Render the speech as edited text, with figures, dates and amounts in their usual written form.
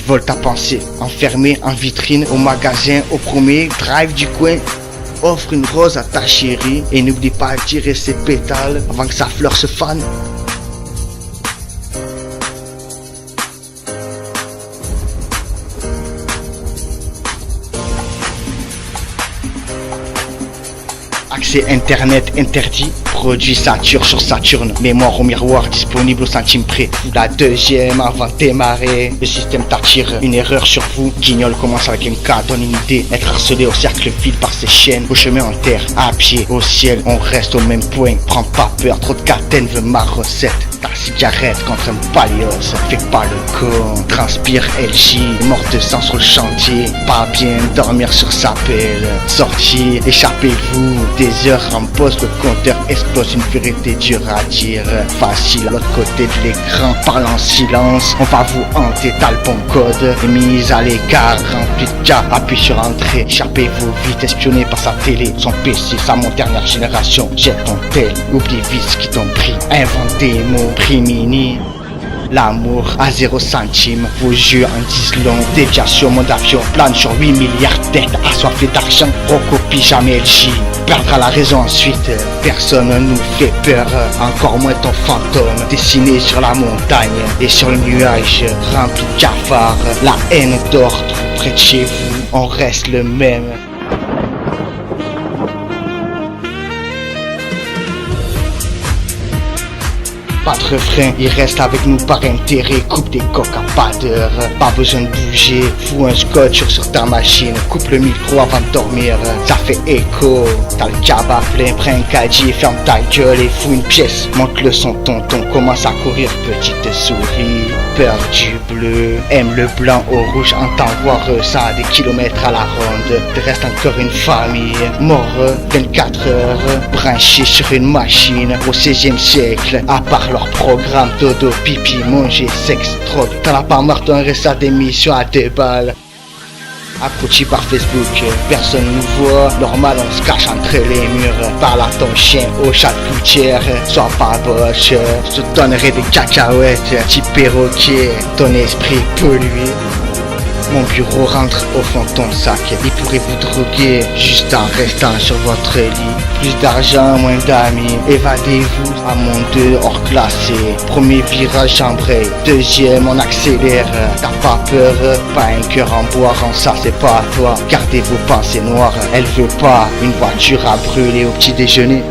vole ta pensée. Enfermé en vitrine, au magasin, au premier drive du coin. Offre une rose à ta chérie et n'oublie pas de tirer ses pétales avant que sa fleur se fane. Accès internet interdit, produit Saturne sur Saturne, mémoire au miroir disponible au centime près. La deuxième avant de démarrer, le système t'attire, une erreur sur vous. Guignol commence avec un cas, donne une idée, être harcelé au cercle vide par ses chaînes. Au chemin en terre, à pied, au ciel, on reste au même point. Prends pas peur, trop de catènes veut ma recette. Ta cigarette contre un palios, fais pas le con. Transpire LJ, mort de sang sur le chantier. Pas bien dormir sur sa pelle. Sortir, échappez-vous. Des heures en poste, le compteur explose, une vérité dure à dire. Facile à l'autre côté de l'écran, parle en silence. On va vous hanter, t'as le bon code. Mise à l'écart, rempli de cas, appuie sur entrée. Échappez-vous vite, espionné par sa télé. Son PC, sa montre dernière génération. Jette ton tel, oublie vite ce qui t'ont pris. Invente des mots. Prix mini, l'amour à 0 centime, vos jeux en disent long. Déviation, mon avion plane sur 8 milliards de têtes assoiffées d'argent, recopie jamais LJ. Perdra la raison ensuite, personne ne nous fait peur, encore moins ton fantôme, dessiné sur la montagne et sur le nuage, rempli de cafards. La haine dort tout près de chez vous, on reste le même. Pas de refrain, il reste avec nous par intérêt. Coupe des coques à pas d'heure, pas besoin de bouger. Fous un scotch sur ta machine, coupe le micro avant de dormir. Ça fait écho, t'as le cabas plein, prends un caddie, ferme ta gueule et fous une pièce. Monte le son, tonton, commence à courir, petite souris. Peur du bleu, aime le blanc au rouge, entend voir ça à des kilomètres à la ronde. Te reste encore une famille, mort 24 heures, branché sur une machine au 16e siècle. À part leur programme, dodo, pipi, manger, sexe, drogue. T'en as pas marre d'un récit d'émission à 2 balles. Approché par Facebook, personne nous voit. Normal, on se cache entre les murs. Parle à ton chien au chat de gouttière. Sois pas boche, je te donnerai des cacahuètes. Petit perroquet, ton esprit pollué. Mon bureau rentre au fond de ton sac. Il pourrait vous droguer juste en restant sur votre lit. Plus d'argent, moins d'amis. Évadez-vous à mon 2 hors classé. Premier virage j'embraye, deuxième on accélère. T'as pas peur, pas un cœur en bois, rends ça c'est pas à toi. Gardez vos pensées noires, elle veut pas une voiture à brûler au petit déjeuner.